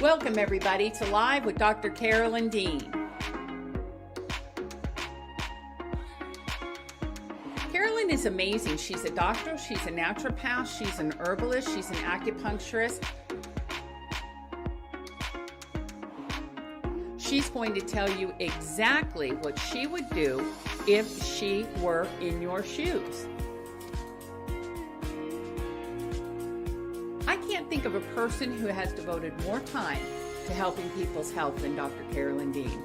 Welcome everybody to Live with Dr. Carolyn Dean. Carolyn is amazing. She's a doctor, she's a naturopath, she's an herbalist, she's an acupuncturist. She's going to tell you exactly what she would do if she were in your shoes. I can't think of a person who has devoted more time to helping people's health than Dr. Carolyn Dean.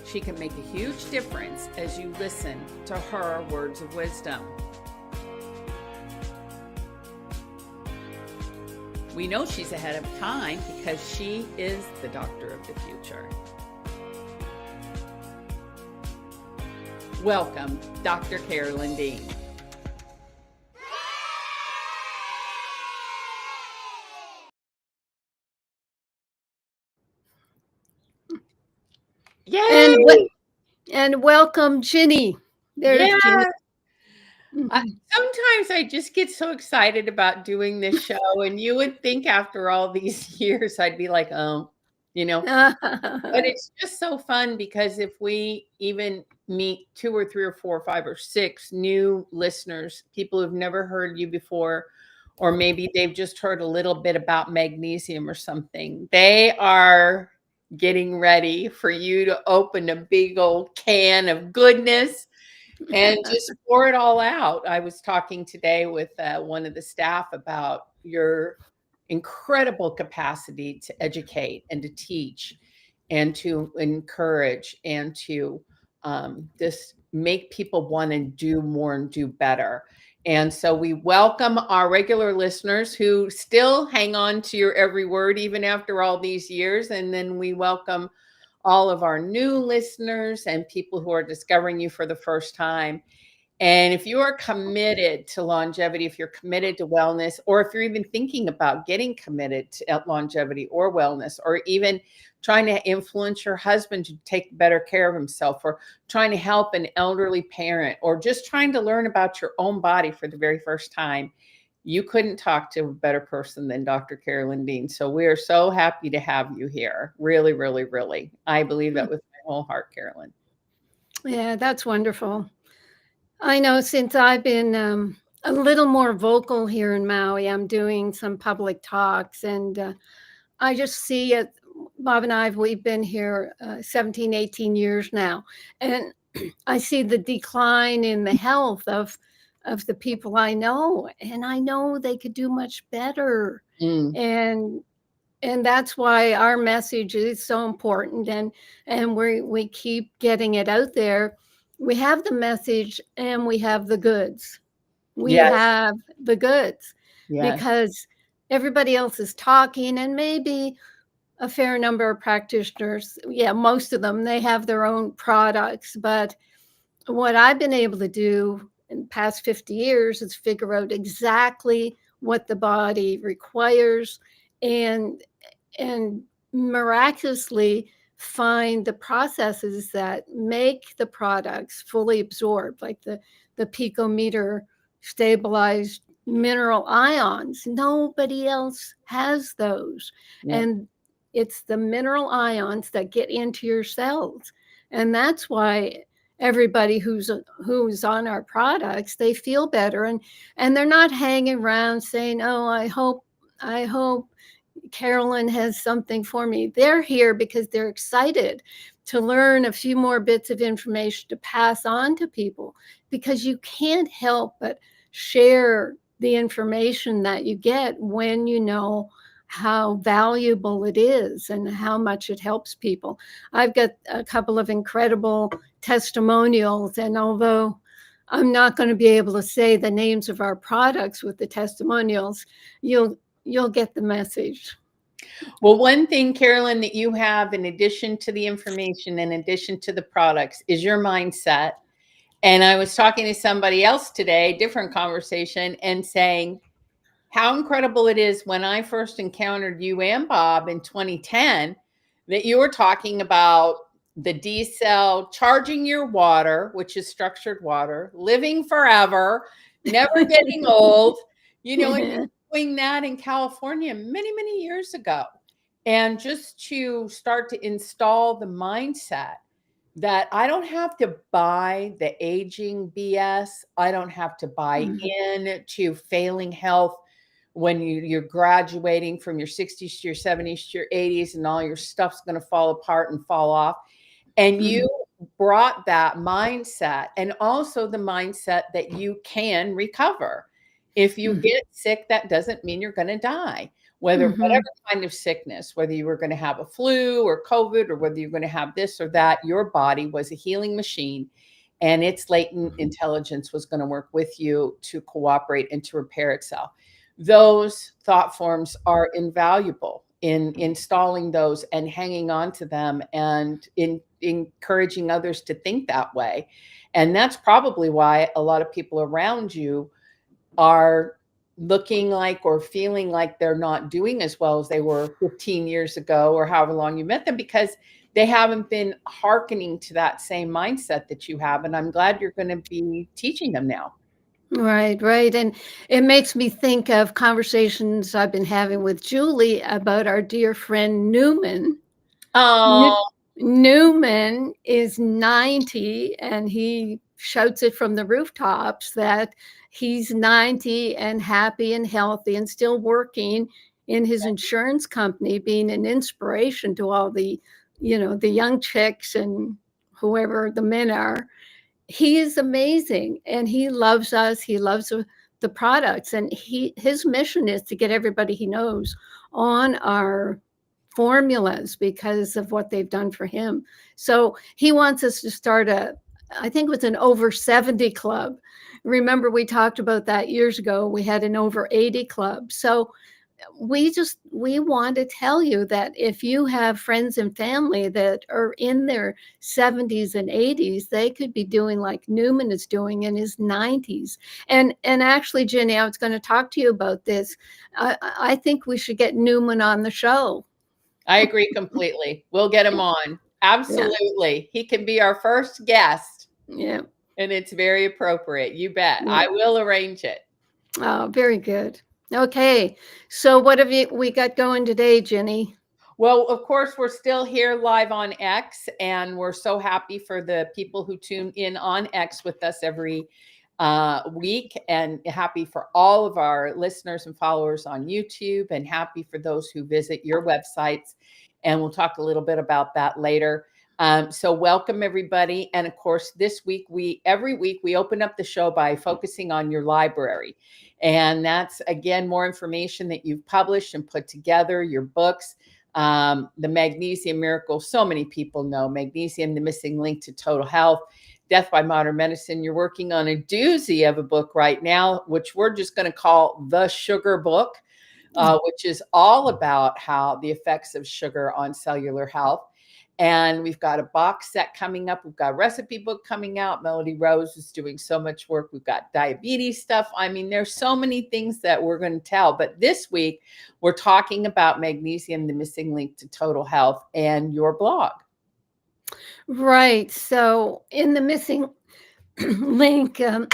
She can make a huge difference as you listen to her words of wisdom. We know she's ahead of time because she is the doctor of the future. Welcome, Dr. Carolyn Dean. Yay! And welcome, Ginny. There's Ginny. Sometimes I just get so excited about doing this show, and you would think after all these years, I'd be like, oh, but it's just so fun because if we even meet 2 or 3 or 4 or 5 or 6 new listeners, people who've never heard you before, or maybe they've just heard a little bit about magnesium or something, they are getting ready for you to open a big old can of goodness and just pour it all out. I was talking today with one of the staff about your incredible capacity to educate and to teach and to encourage and to just make people want to do more and do better. And so we welcome our regular listeners who still hang on to your every word, even after all these years. And then we welcome all of our new listeners and people who are discovering you for the first time. And if you are committed to longevity, if you're committed to wellness, or if you're even thinking about getting committed to longevity or wellness, or even trying to influence your husband to take better care of himself, or trying to help an elderly parent, or just trying to learn about your own body for the very first time, you couldn't talk to a better person than Dr. Carolyn Dean. So we are so happy to have you here. Really, really, really. I believe that with my whole heart, Carolyn. Yeah, that's wonderful. I know since I've been a little more vocal here in Maui, I'm doing some public talks, and I just see it. Bob and we've been here 17, 18 years now, and I see the decline in the health of the people I know, and I know they could do much better. And that's why our message is so important, and we keep getting it out there. We have the message and we have the goods. We have the goods because everybody else is talking, and maybe a fair number of practitioners, most of them, they have their own products. But what I've been able to do in the past 50 years is figure out exactly what the body requires and miraculously find the processes that make the products fully absorbed, like the picometer stabilized mineral ions. Nobody else has those. And it's the mineral ions that get into your cells. And that's why everybody who's on our products, they feel better, and they're not hanging around saying, oh, I hope Carolyn has something for me. They're here because they're excited to learn a few more bits of information to pass on to people, because you can't help but share the information that you get when you know how valuable it is and how much it helps people. I've got a couple of incredible testimonials, and although I'm not going to be able to say the names of our products with the testimonials, you'll get the message. Well, one thing, Carolyn, that you have in addition to the information, in addition to the products, is your mindset. And I was talking to somebody else today, different conversation, and saying how incredible it is when I first encountered you and Bob in 2010, that you were talking about the D-cell, charging your water, which is structured water, living forever, never getting old, doing that in California many, many years ago. And just to start to install the mindset that I don't have to buy the aging BS. I don't have to buy into failing health when you're graduating from your 60s to your 70s to your 80s and all your stuff's going to fall apart and fall off. And you brought that mindset, and also the mindset that you can recover. If you get sick, that doesn't mean you're going to die. Whatever kind of sickness, whether you were going to have a flu or COVID, or whether you're going to have this or that, your body was a healing machine, and its latent intelligence was going to work with you to cooperate and to repair itself. Those thought forms are invaluable in installing those and hanging on to them, and in encouraging others to think that way. And that's probably why a lot of people around you are looking like or feeling like they're not doing as well as they were 15 years ago or however long you met them, because they haven't been hearkening to that same mindset that you have. And I'm glad you're going to be teaching them now. Right, right. And it makes me think of conversations I've been having with Julie about our dear friend Newman. Oh, Newman is 90, and he shouts it from the rooftops that he's 90 and happy and healthy and still working in his insurance company, being an inspiration to all the, the young chicks and whoever the men are. He is amazing, and he loves us. He loves the products, and his mission is to get everybody he knows on our formulas because of what they've done for him. So he wants us to start I think it was an over 70 club. Remember, we talked about that years ago. We had an over 80 club. So we want to tell you that if you have friends and family that are in their 70s and 80s, they could be doing like Newman is doing in his 90s. And actually, Jenny, I was going to talk to you about this. I think we should get Newman on the show. I agree completely. We'll get him on. Absolutely. Yeah. He can be our first guest. Yeah. And it's very appropriate. You bet. Yeah. I will arrange it. Oh, very good. Okay. So what have we got going today, Jenny? Well, of course, we're still here live on X, and we're so happy for the people who tune in on X with us every week, and happy for all of our listeners and followers on YouTube, and happy for those who visit your websites. And we'll talk a little bit about that later. So welcome everybody. And of course, this week, every week we open up the show by focusing on your library. And that's, again, more information that you've published and put together, your books. The Magnesium Miracle, so many people know. Magnesium, the missing link to total health. Death by Modern Medicine. You're working on a doozy of a book right now, which we're just going to call The Sugar Book, which is all about how the effects of sugar on cellular health. And we've got a box set coming up. We've got a recipe book coming out. Melody Rose is doing so much work. We've got diabetes stuff. I mean, there's so many things that we're going to tell. But this week, we're talking about Magnesium, the missing link to total health, and your blog. Right. So in the missing link, the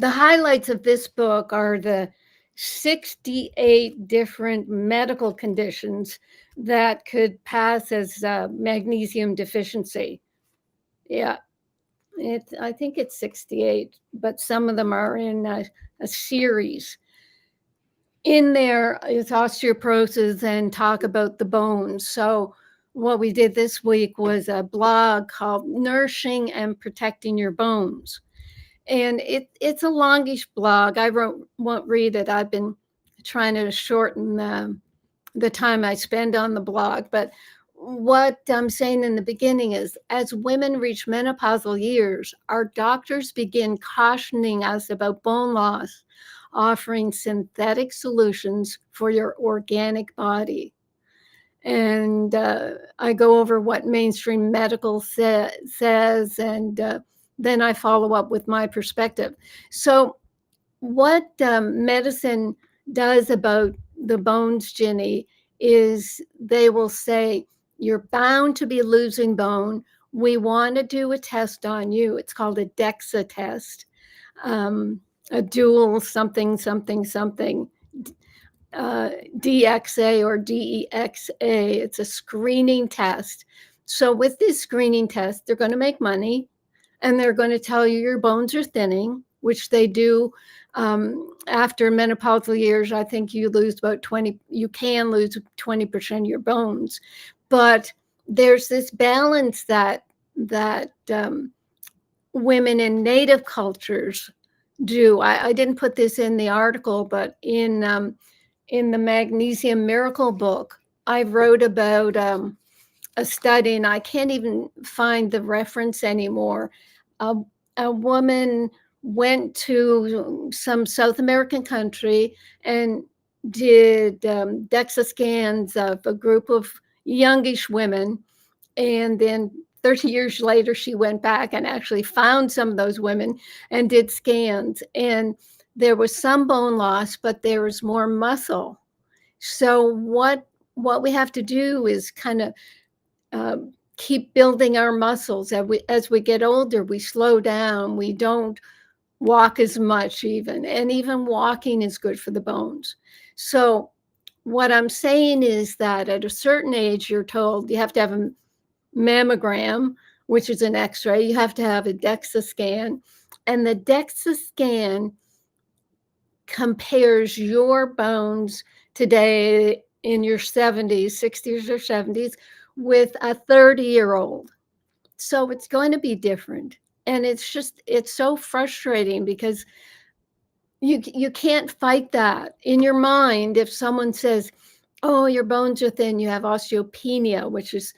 highlights of this book are the 68 different medical conditions that could pass as magnesium deficiency. Yeah, I think it's 68, but some of them are in a series. In there is osteoporosis and talk about the bones. So what we did this week was a blog called Nourishing and Protecting Your Bones. And it's a longish blog. I won't read it. I've been trying to shorten the time I spend on the blog. But what I'm saying in the beginning is, as women reach menopausal years, our doctors begin cautioning us about bone loss, offering synthetic solutions for your organic body. And I go over what mainstream medical says, and then I follow up with my perspective. So what medicine does about the bones, Ginny, is they will say, you're bound to be losing bone. We want to do a test on you. It's called a DEXA test, a dual something, something, something, DXA or DEXA. It's a screening test. So with this screening test, they're going to make money, and they're going to tell you your bones are thinning, which they do. After menopausal years, I think you can lose 20% of your bones. But there's this balance that women in native cultures do. I didn't put this in the article, but in the Magnesium Miracle book, I wrote about a study, and I can't even find the reference anymore. A woman went to some South American country and did DEXA scans of a group of youngish women. And then 30 years later, she went back and actually found some of those women and did scans. And there was some bone loss, but there was more muscle. So what we have to do is kind of keep building our muscles. As we get older, we slow down. We don't walk as much even. And even walking is good for the bones. So what I'm saying is that at a certain age, you're told you have to have a mammogram, which is an x-ray. You have to have a DEXA scan. And the DEXA scan compares your bones today in your 70s, 60s or 70s with a 30-year-old. So it's going to be different. And it's so frustrating because you can't fight that in your mind. If someone says, oh, your bones are thin, you have osteopenia, which is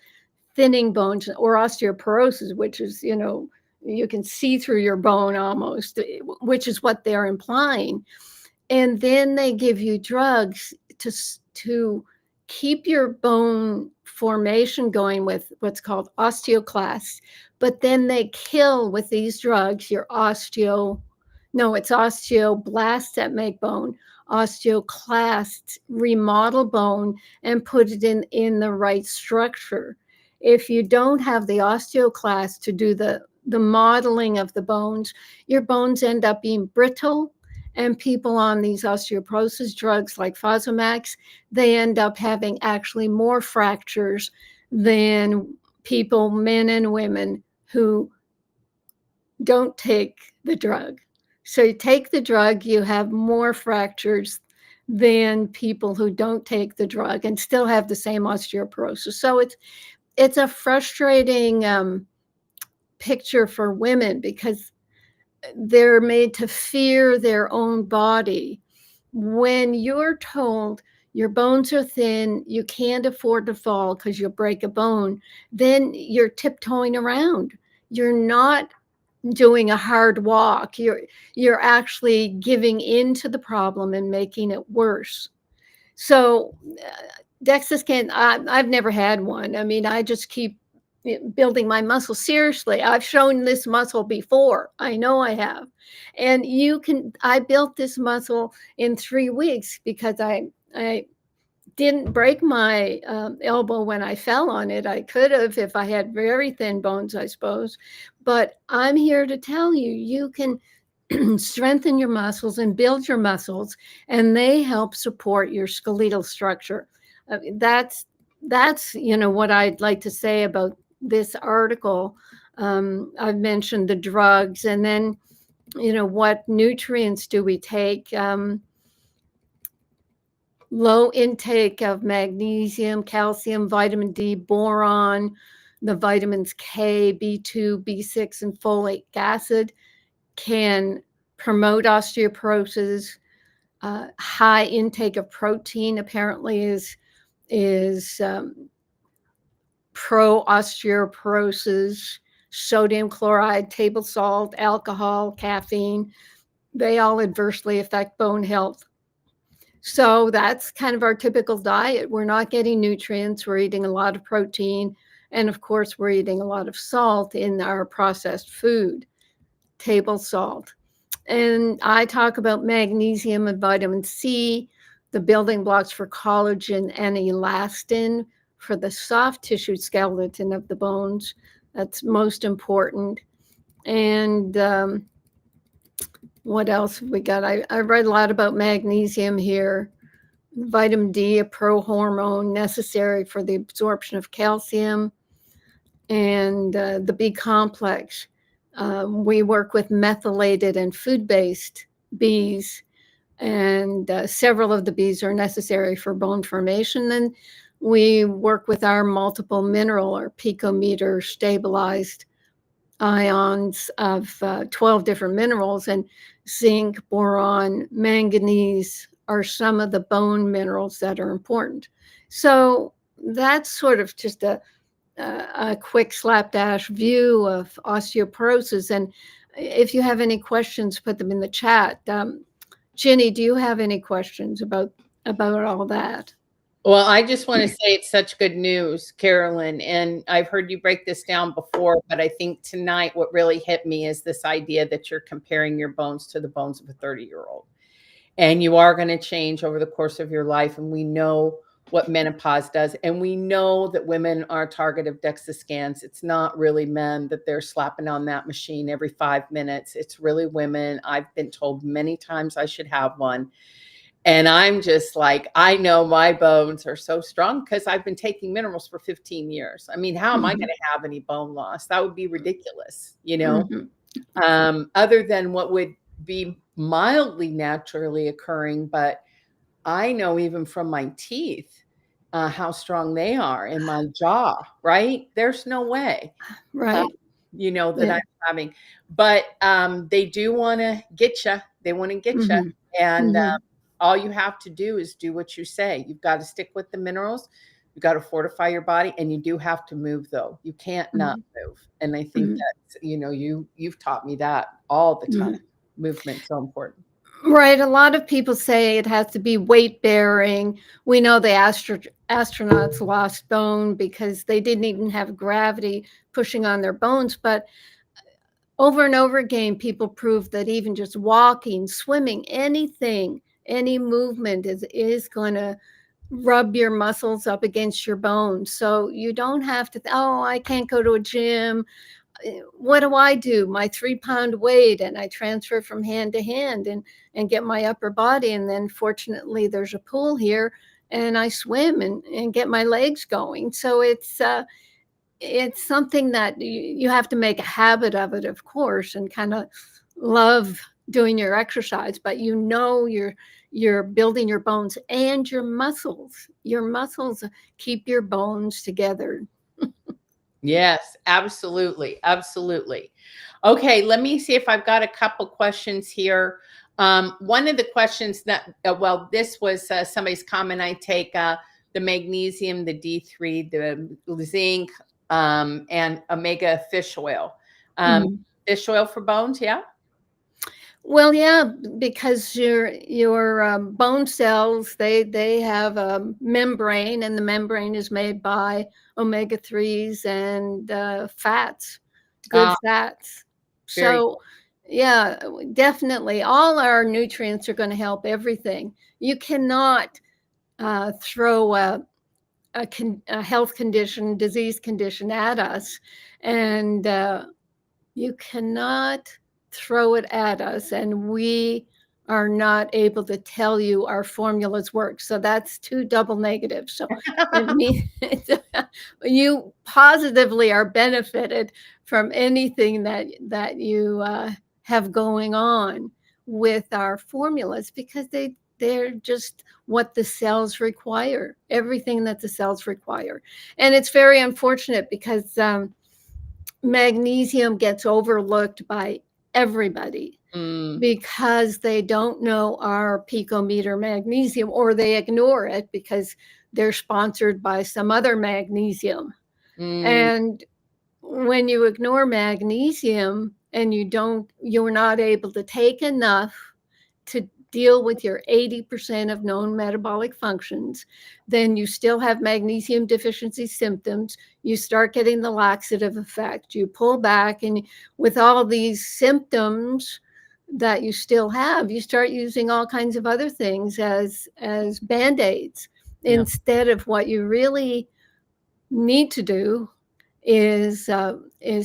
thinning bones, or osteoporosis, which is, you can see through your bone almost, which is what they're implying. And then they give you drugs to keep your bone formation going with what's called osteoclasts. But then they kill with these drugs your it's osteoblasts that make bone. Osteoclasts remodel bone and put it in the right structure. If you don't have the osteoclast to do the modeling of the bones, your bones end up being brittle. And people on these osteoporosis drugs like Fosamax, they end up having actually more fractures than people, men and women, who don't take the drug. So you take the drug, you have more fractures than people who don't take the drug and still have the same osteoporosis. So it's a frustrating picture for women because they're made to fear their own body. When you're told your bones are thin, you can't afford to fall because you'll break a bone, then you're tiptoeing around. You're not doing a hard walk. You're actually giving in to the problem and making it worse. So DEXA scan, I've never had one. I mean, I just keep building my muscle. Seriously, I've shown this muscle before. I know I have. And I built this muscle in 3 weeks because I didn't break my elbow when I fell on it. I could have if I had very thin bones, I suppose. But I'm here to tell you, you can strengthen your muscles and build your muscles, and they help support your skeletal structure. That's what I'd like to say about this article. I've mentioned the drugs, and then, what nutrients do we take? Low intake of magnesium, calcium, vitamin D, boron, the vitamins K, B2, B6, and folic acid can promote osteoporosis. High intake of protein apparently is pro-osteoporosis. Sodium chloride, table salt, alcohol, caffeine, they all adversely affect bone health. So that's kind of our typical diet. We're not getting nutrients. We're eating a lot of protein. And of course, we're eating a lot of salt in our processed food, table salt. And I talk about magnesium and vitamin C, the building blocks for collagen and elastin for the soft tissue skeleton of the bones. That's most important. And what else have we got? I read a lot about magnesium here. vitamin D, a prohormone necessary for the absorption of calcium, and the B complex. We work with methylated and food-based Bs, and several of the Bs are necessary for bone formation. Then we work with our multiple mineral or picometer stabilized ions of 12 different minerals, and zinc, boron, manganese are some of the bone minerals that are important. So that's sort of just a quick slapdash view of osteoporosis. And if you have any questions, put them in the chat. Ginny, do you have any questions about all that? Well, I just want to say it's such good news, Carolyn, and I've heard you break this down before, but I think tonight what really hit me is this idea that you're comparing your bones to the bones of a 30-year-old. And you are going to change over the course of your life, and we know what menopause does, and we know that women are a target of DEXA scans. It's not really men that they're slapping on that machine every 5 minutes. It's really women. I've been told many times I should have one. And I'm just like, I know my bones are so strong because I've been taking minerals for 15 years. I mean, how am I going to have any bone loss? That would be ridiculous, you know, other than what would be mildly naturally occurring. But I know even from my teeth how strong they are in my jaw, right? There's no way, Right. you know, that I'm having. But they do want to get you. They want to get you. And all you have to do is do what you say. You've got to stick with the minerals. You've got to fortify your body, and you do have to move, though. You can't not move. And I think that's, you know, you've taught me that all the time. Movement's so important. Right. A lot of people say it has to be weight bearing. We know the astronauts lost bone because they didn't even have gravity pushing on their bones. But over and over again, people prove that even just walking, swimming, anything, any movement is going to rub your muscles up against your bones. So you don't have to, oh, I can't go to a gym. What do? My 3-pound weight, and I transfer from hand to hand and get my upper body. And then fortunately there's a pool here and I swim and get my legs going. So it's something that you have to make a habit of it, of course, and kind of love doing your exercise, but you know you're building your bones and your muscles. Your muscles keep your bones together. Yes, absolutely. Absolutely. Okay, let me see if I've got a couple questions here. One of the questions that, well, this was somebody's comment. I take the magnesium, the D3, the zinc, and omega fish oil. Fish oil for bones, yeah? Well, yeah, because your bone cells, they have a membrane, and the membrane is made by omega-3s and fats, good fats. So, yeah, definitely, all our nutrients are going to help everything. You cannot throw a health condition, disease condition at us, and you cannot throw it at us and we are not able to tell you our formulas work. So that's 2 double negatives. So it means you positively are benefited from anything that you have going on with our formulas, because they're just what the cells require, everything that the cells require. And it's very unfortunate because magnesium gets overlooked by everybody because they don't know our picometer magnesium, or they ignore it because they're sponsored by some other magnesium. And when you ignore magnesium and you're not able to take enough to deal with your 80% of known metabolic functions, then you still have magnesium deficiency symptoms. You start getting the laxative effect. You pull back, and with all these symptoms that you still have, you start using all kinds of other things as Band-Aids instead of what you really need to do is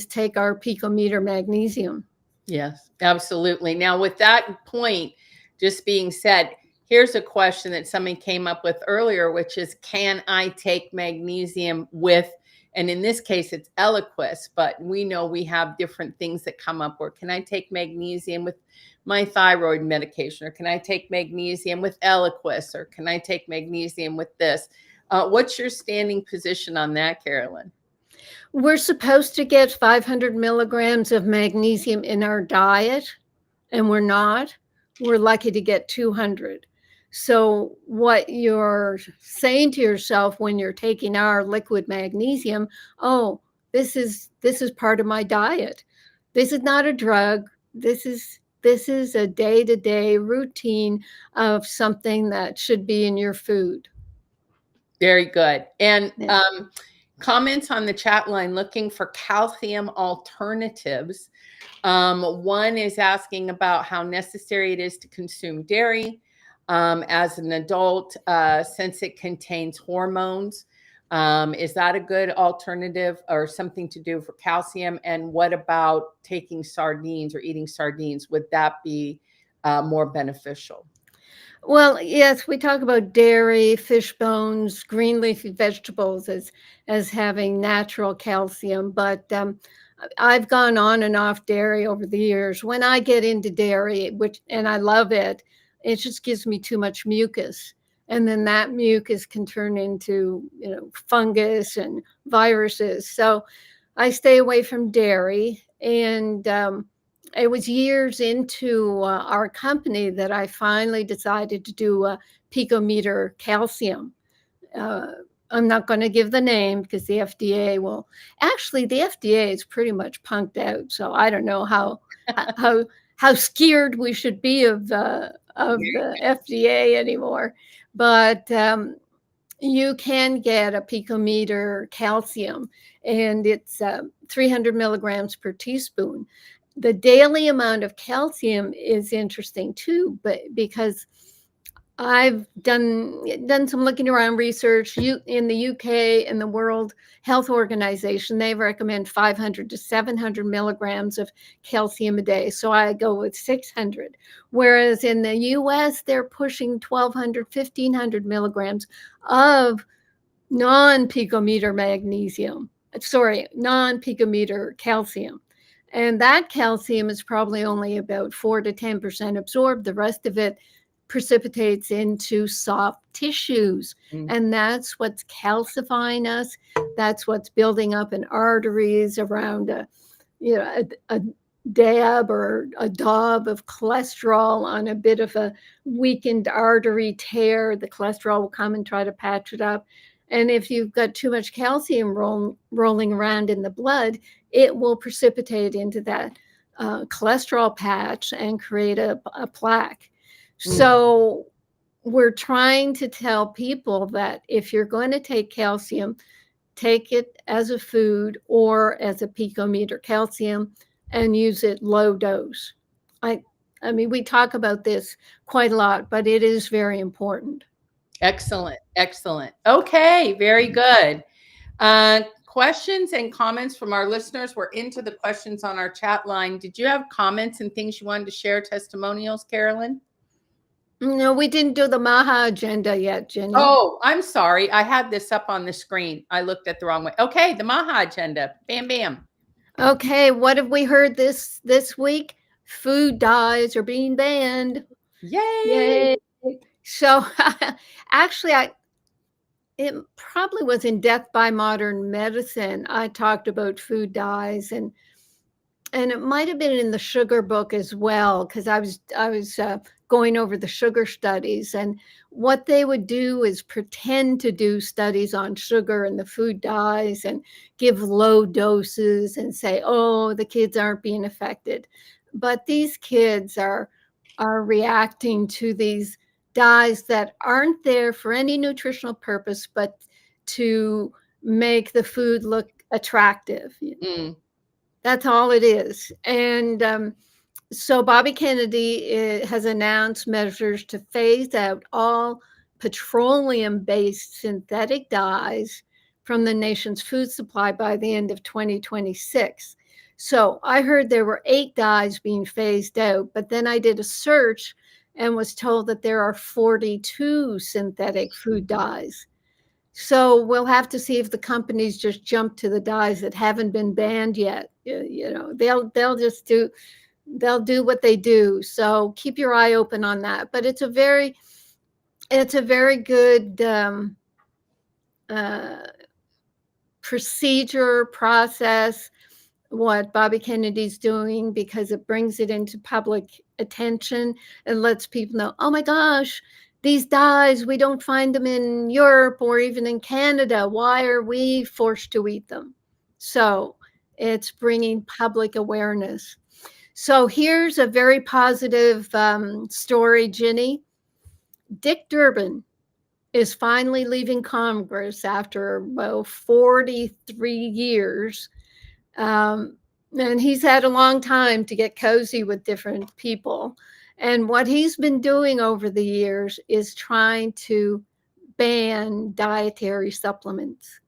take our picometer magnesium. Yes, absolutely. Now, with that point just being said, here's a question that somebody came up with earlier, which is, can I take magnesium with, and in this case, it's Eliquis, but we know we have different things that come up, or can I take magnesium with my thyroid medication, or can I take magnesium with Eliquis, or can I take magnesium with this? What's your standing position on that, Carolyn? We're supposed to get 500 milligrams of magnesium in our diet, and we're not. We're lucky to get 200. So what you're saying to yourself when you're taking our liquid magnesium, oh, this is part of my diet. This is not a drug. This is a day-to-day routine of something that should be in your food. Very good. And Yeah. comments on the chat line looking for calcium alternatives. One is asking about how necessary it is to consume dairy as an adult since it contains hormones. Is that a good alternative or something to do for calcium? And what about taking sardines or eating sardines? Would that be more beneficial? Well, yes, we talk about dairy, fish bones, green leafy vegetables as having natural calcium, but I've gone on and off dairy over the years. When I get into dairy, and I love it, it just gives me too much mucus. And then that mucus can turn into, fungus and viruses. So I stay away from dairy. And it was years into our company that I finally decided to do a picometer calcium. I'm not going to give the name because the FDA will. Actually, the FDA is pretty much punked out, so I don't know how scared we should be of the FDA anymore. But you can get a picometer calcium, and it's 300 milligrams per teaspoon. The daily amount of calcium is interesting too, but because I've done some looking around research. In the UK and the World Health Organization, they recommend 500 to 700 milligrams of calcium a day. So I go with 600. Whereas in the US, they're pushing 1,200, 1,500 milligrams of non-picometer calcium. And that calcium is probably only about 4 to 10% absorbed. The rest of it precipitates into soft tissues. And that's what's calcifying us. That's what's building up in arteries around a dab or a daub of cholesterol on a bit of a weakened artery tear. The cholesterol will come and try to patch it up. And if you've got too much calcium rolling around in the blood, it will precipitate into that cholesterol patch and create a plaque. So we're trying to tell people that if you're going to take calcium, take it as a food or as a picometer calcium and use it low dose. I mean, we talk about this quite a lot, but it is very important. Excellent. Excellent. Okay. Very good. Questions and comments from our listeners. We're into the questions on our chat line. Did you have comments and things you wanted to share, testimonials, Carolyn? No, we didn't do the MAHA agenda yet, Jenny. Oh, I'm sorry. I had this up on the screen. I looked at the wrong way. Okay, the MAHA agenda. Bam, bam. Okay, what have we heard this week? Food dyes are being banned. Yay! So actually, it probably was in Death by Modern Medicine. I talked about food dyes, and it might have been in the sugar book as well, because I was going over the sugar studies, and what they would do is pretend to do studies on sugar and the food dyes and give low doses and say, oh, the kids aren't being affected. But these kids are reacting to these dyes that aren't there for any nutritional purpose, but to make the food look attractive. That's all it is. And so Bobby Kennedy has announced measures to phase out all petroleum-based synthetic dyes from the nation's food supply by the end of 2026. So I heard there were 8 dyes being phased out, but then I did a search and was told that there are 42 synthetic food dyes. So we'll have to see if the companies just jump to the dyes that haven't been banned yet. They'll just do what they do. So keep your eye open on that. But it's a very good process, what Bobby Kennedy's doing, because it brings it into public attention and lets people know, oh my gosh, these dyes, we don't find them in Europe or even in Canada. Why are we forced to eat them? So it's bringing public awareness. So here's a very positive story, Ginny. Dick Durbin is finally leaving Congress after about 43 years. And he's had a long time to get cozy with different people. And what he's been doing over the years is trying to ban dietary supplements.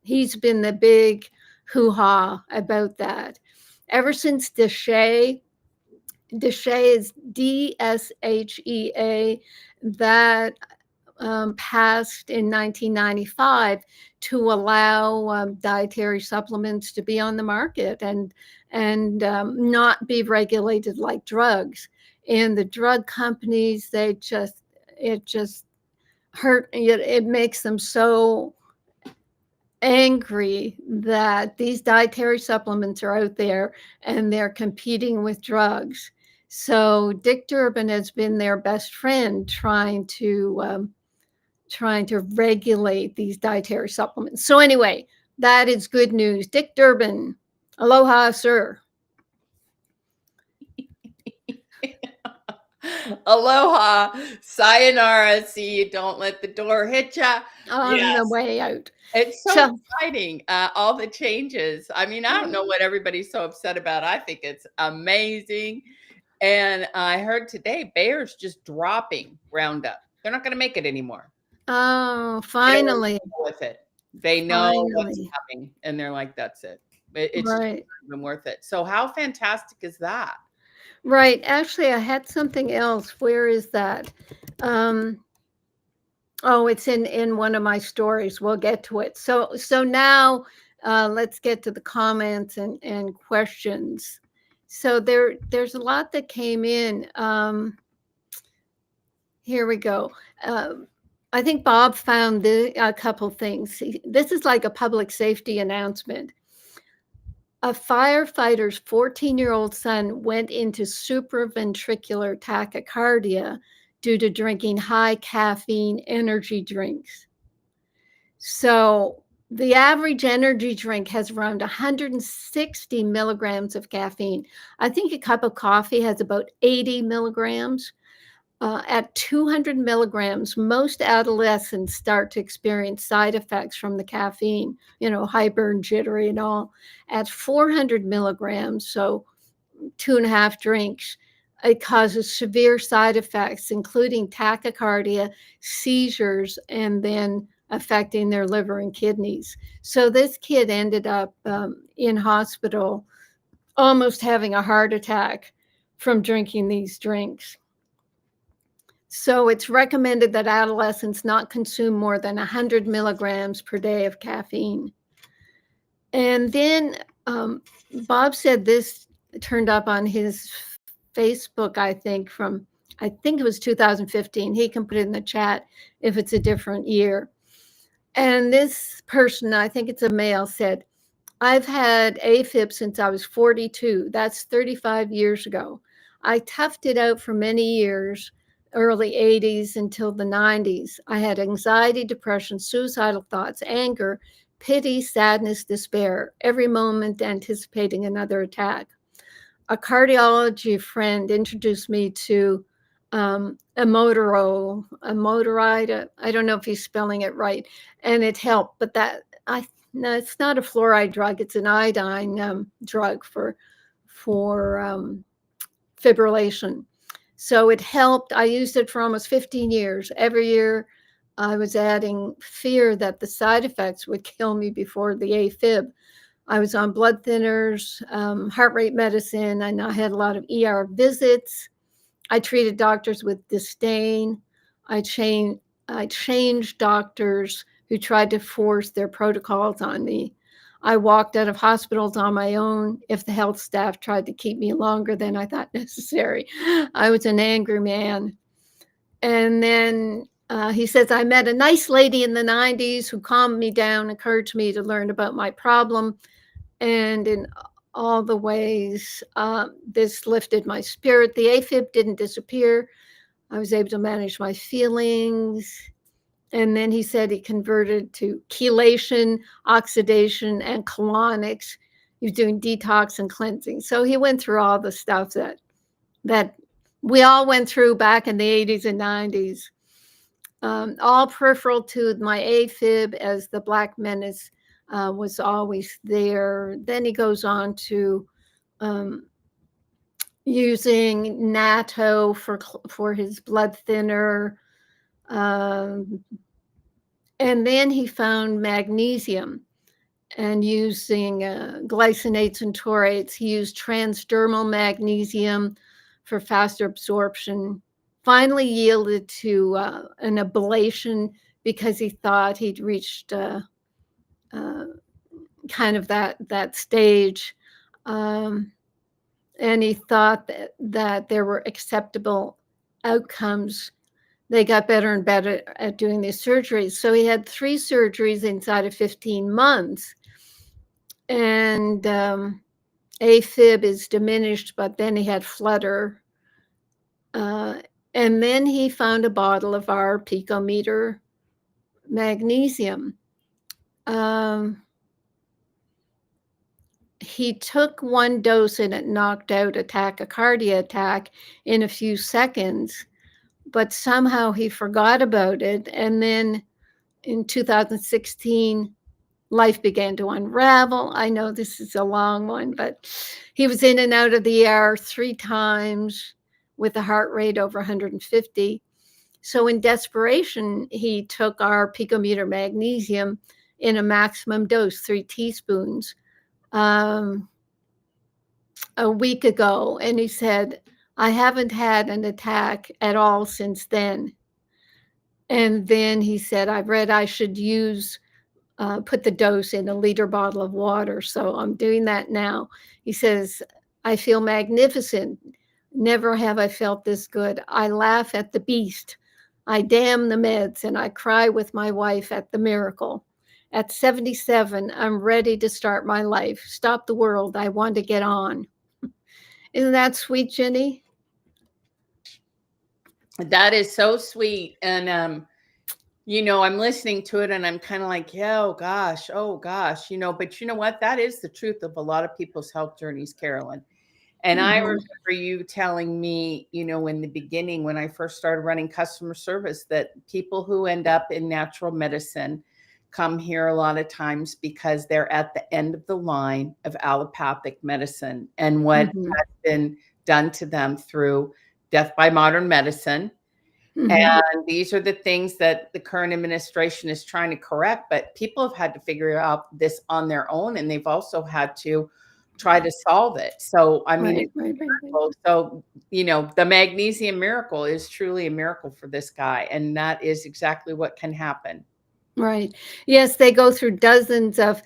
He's been the big hoo-ha about that. Ever since DSHEA is DSHEA, that passed in 1995 to allow dietary supplements to be on the market and not be regulated like drugs. And the drug companies, it just hurt. It makes them so angry that these dietary supplements are out there and they're competing with drugs. So Dick Durbin has been their best friend trying to regulate these dietary supplements. So anyway, that is good news. Dick Durbin, aloha, sir. Aloha, sayonara, see you, don't let the door hit ya. On the way out. It's so exciting, all the changes. I mean, I don't know what everybody's so upset about. I think it's amazing. And I heard today Bayer's just dropping Roundup. They're not going to make it anymore. Oh, finally. With it. They know what's coming, and they're like, that's it. It's right. Just not even worth it. So how fantastic is that? Right. Actually, I had something else. Where is that? Oh, it's in one of my stories. We'll get to it. So now let's get to the comments and questions. So there's a lot that came in. Here we go. I think Bob found a couple things. This is like a public safety announcement. A firefighter's 14-year-old son went into supraventricular tachycardia due to drinking high caffeine energy drinks. So the average energy drink has around 160 milligrams of caffeine. I think a cup of coffee has about 80 milligrams. At 200 milligrams, most adolescents start to experience side effects from the caffeine, hyper and jittery and all. At 400 milligrams, so 2.5 drinks, it causes severe side effects, including tachycardia, seizures, and then affecting their liver and kidneys. So this kid ended up in hospital, almost having a heart attack from drinking these drinks. So it's recommended that adolescents not consume more than 100 milligrams per day of caffeine. And then Bob said this turned up on his Facebook, I think it was 2015. He can put it in the chat if it's a different year. And this person, I think it's a male, said, I've had AFib since I was 42. That's 35 years ago. I toughed it out for many years, early 80s until the 90s. I had anxiety, depression, suicidal thoughts, anger, pity, sadness, despair, every moment anticipating another attack. A cardiology friend introduced me to amiodarone. I don't know if he's spelling it right, and it helped. But no, it's not a fluoride drug. It's an iodine drug for fibrillation. So it helped. I used it for almost 15 years. Every year I was adding fear that the side effects would kill me before the AFib. I was on blood thinners, heart rate medicine, and I had a lot of ER visits. I treated doctors with disdain. I changed doctors who tried to force their protocols on me. I walked out of hospitals on my own if the health staff tried to keep me longer than I thought necessary. I was an angry man. And then he says, I met a nice lady in the 90s who calmed me down, encouraged me to learn about my problem. And in all the ways, this lifted my spirit. The AFib didn't disappear. I was able to manage my feelings. And then he said he converted to chelation, oxidation, and colonics. He was doing detox and cleansing. So he went through all the stuff that we all went through back in the 80s and 90s. All peripheral to my AFib, as the Black Menace was always there. Then he goes on to using natto for his blood thinner. And then he found magnesium, and using glycinates and torates. He used transdermal magnesium for faster absorption. Finally yielded to an ablation because he thought he'd reached kind of that stage. And he thought that there were acceptable outcomes. They got better and better at doing these surgeries. So he had 3 surgeries inside of 15 months. And AFib is diminished, but then he had flutter. And then he found a bottle of our picometer magnesium. He took 1 dose and it knocked out a tachycardia attack in a few seconds, but somehow he forgot about it. And then in 2016, life began to unravel. I know this is a long one, but he was in and out of the ER 3 times with a heart rate over 150. So in desperation, he took our picometer magnesium in a maximum dose, 3 teaspoons, a week ago. And he said, I haven't had an attack at all since then. And then he said, I've read I should put the dose in a liter bottle of water. So I'm doing that now. He says, I feel magnificent. Never have I felt this good. I laugh at the beast. I damn the meds, and I cry with my wife at the miracle. At 77, I'm ready to start my life. Stop the world. I want to get on. Isn't that sweet, Jenny? That is so sweet. And, I'm listening to it and I'm kind of like, yeah, oh gosh, but you know what? That is the truth of a lot of people's health journeys, Carolyn. And I remember you telling me, in the beginning, when I first started running customer service, that people who end up in natural medicine come here a lot of times because they're at the end of the line of allopathic medicine and what has been done to them through death by modern medicine. And these are the things that the current administration is trying to correct. But people have had to figure out this on their own, and they've also had to try to solve it. So, I mean, right. So, the magnesium miracle is truly a miracle for this guy. And that is exactly what can happen. Right. Yes, they go through dozens of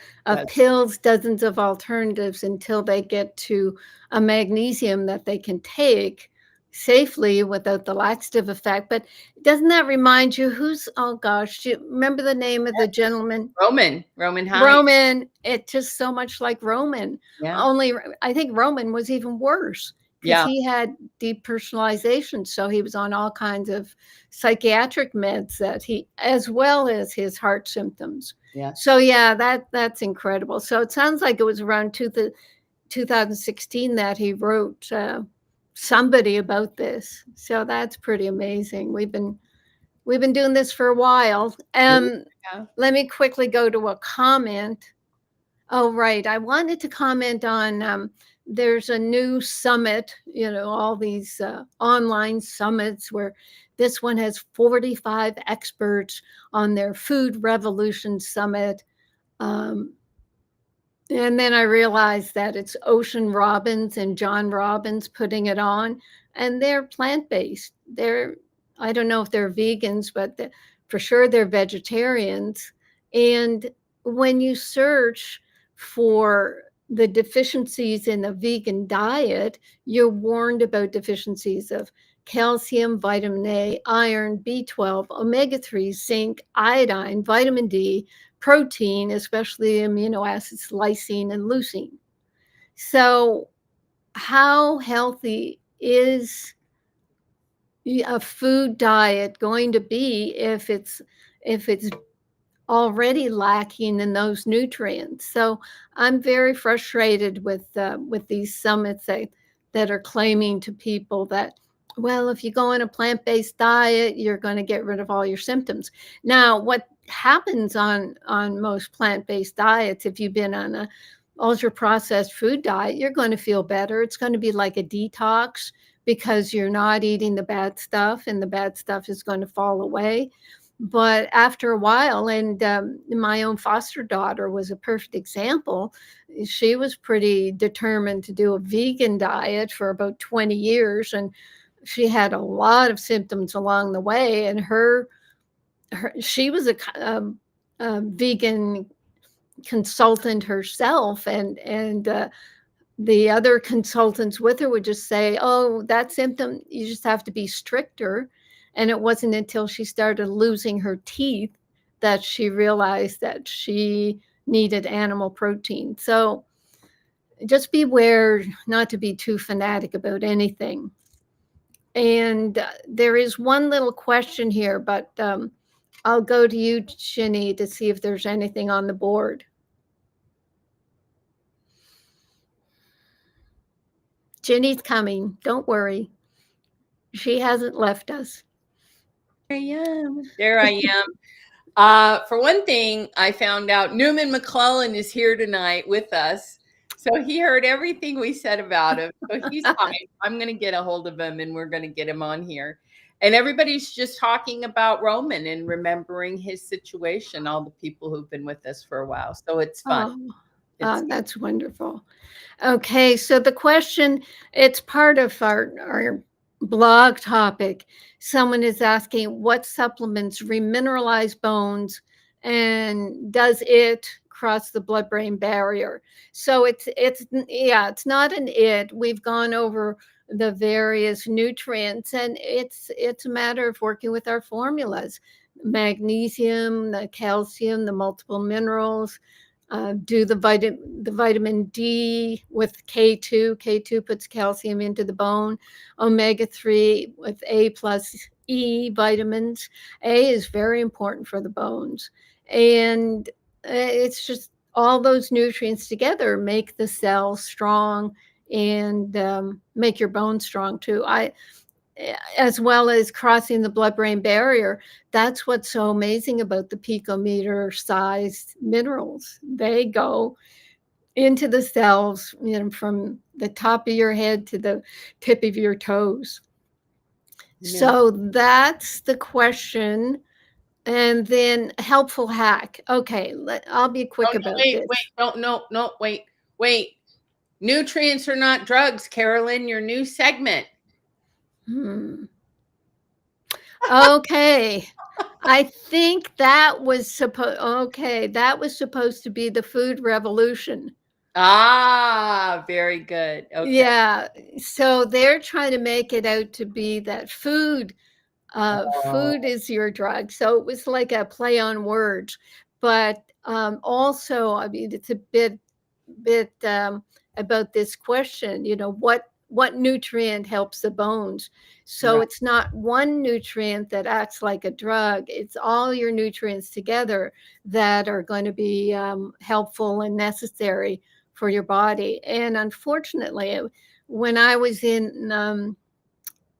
pills, dozens of alternatives until they get to a magnesium that they can take safely without the laxative effect. But doesn't that remind you oh gosh, do you remember the name of the gentleman? Roman. It's just so much like Roman. Yeah. Only I think Roman was even worse because he had depersonalization. So he was on all kinds of psychiatric meds as well as his heart symptoms. Yeah. So that's incredible. So it sounds like it was around 2016 that he wrote somebody about this. So that's pretty amazing. We've been doing this for a while. Let me quickly go to a comment. Oh, right. I wanted to comment on there's a new summit, all these online summits where this one has 45 experts on their Food Revolution Summit. And then I realized that it's Ocean Robbins and John Robbins putting it on, and they're plant-based. I don't know if they're vegans, but for sure they're vegetarians. And when you search for the deficiencies in a vegan diet, you're warned about deficiencies of calcium, vitamin A, iron, B12, omega-3, zinc, iodine, vitamin D, protein, especially amino acids lysine and leucine. So how healthy is a food diet going to be if it's already lacking in those nutrients? So I'm very frustrated with these summits that are claiming to people that, well, if you go on a plant-based diet, you're going to get rid of all your symptoms. Now, what happens on most plant-based diets, if you've been on a ultra-processed food diet, you're going to feel better. It's going to be like a detox because you're not eating the bad stuff, and the bad stuff is going to fall away. But after a while, and my own foster daughter was a perfect example. She was pretty determined to do a vegan diet for about 20 years, and she had a lot of symptoms along the way. And she was a vegan consultant herself, and the other consultants with her would just say, oh, that symptom, you just have to be stricter. And it wasn't until she started losing her teeth that she realized that she needed animal protein. So just beware not to be too fanatic about anything. And there is one little question here, but I'll go to you, Ginny, to see if there's anything on the board. Ginny's coming. Don't worry. She hasn't left us. There I am. For one thing, I found out Newman McClellan is here tonight with us. So he heard everything we said about him. So he's fine. I'm going to get a hold of him and we're going to get him on here. And everybody's just talking about Roman and remembering his situation, all the people who've been with us for a while. So it's fun. That's wonderful. Okay, so the question, it's part of our blog topic. Someone is asking what supplements remineralize bones, and does it cross the blood-brain barrier? So it's not an it. We've gone over the various nutrients, and it's a matter of working with our formulas. Magnesium, the calcium, the multiple minerals. Do the vitamin D with K2. K2 puts calcium into the bone. Omega-3 with A plus E vitamins. A is very important for the bones. And it's just all those nutrients together make the cells strong and make your bones strong too. As well as crossing the blood-brain barrier. That's what's so amazing about the picometer-sized minerals. They go into the cells, from the top of your head to the tip of your toes. Yeah. So that's the question. And then helpful hack. Okay, I'll be quick about this. Wait. Nutrients are not drugs, Carolyn, your new segment. Okay. I think that was supposed to be the food revolution. Very good. Okay. Yeah. So they're trying to make it out to be that food is your drug. So it was like a play on words. But also, I mean, it's a bit about this question, what nutrient helps the bones? So right. It's not one nutrient that acts like a drug. It's all your nutrients together that are going to be helpful and necessary for your body. And unfortunately, when I was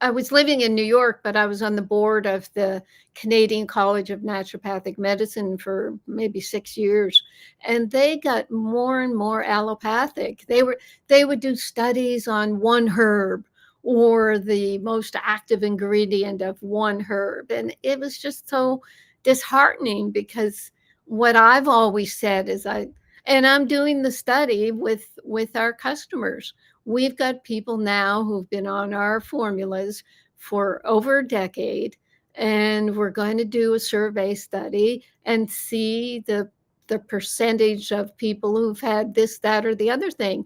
I was living in New York, but I was on the board of the Canadian College of Naturopathic Medicine for maybe 6 years. And they got more and more allopathic. They would do studies on one herb or the most active ingredient of one herb. And it was just so disheartening, because what I've always said is And I'm doing the study with our customers. We've got people now who've been on our formulas for over a decade, and we're going to do a survey study and see the percentage of people who've had this, that, or the other thing.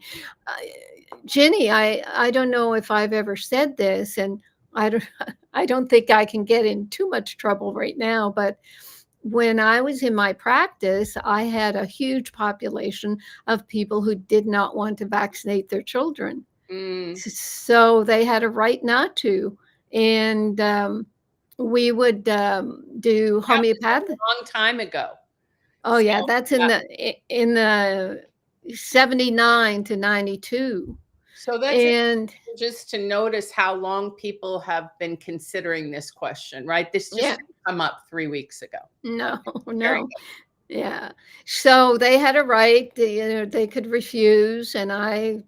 Ginny, I don't know if I've ever said this, and I don't I don't think I can get in too much trouble right now, but when I was in my practice, I had a huge population of people who did not want to vaccinate their children. Mm. So they had a right not to. And we would do homeopathic. A long time ago. Oh, So, yeah, that's in the 79 to 92. so that's And just to notice how long people have been considering this question, right? This just yeah, didn't come up 3 weeks ago. no, Very no. Yeah. So they had a right, they could refuse. And I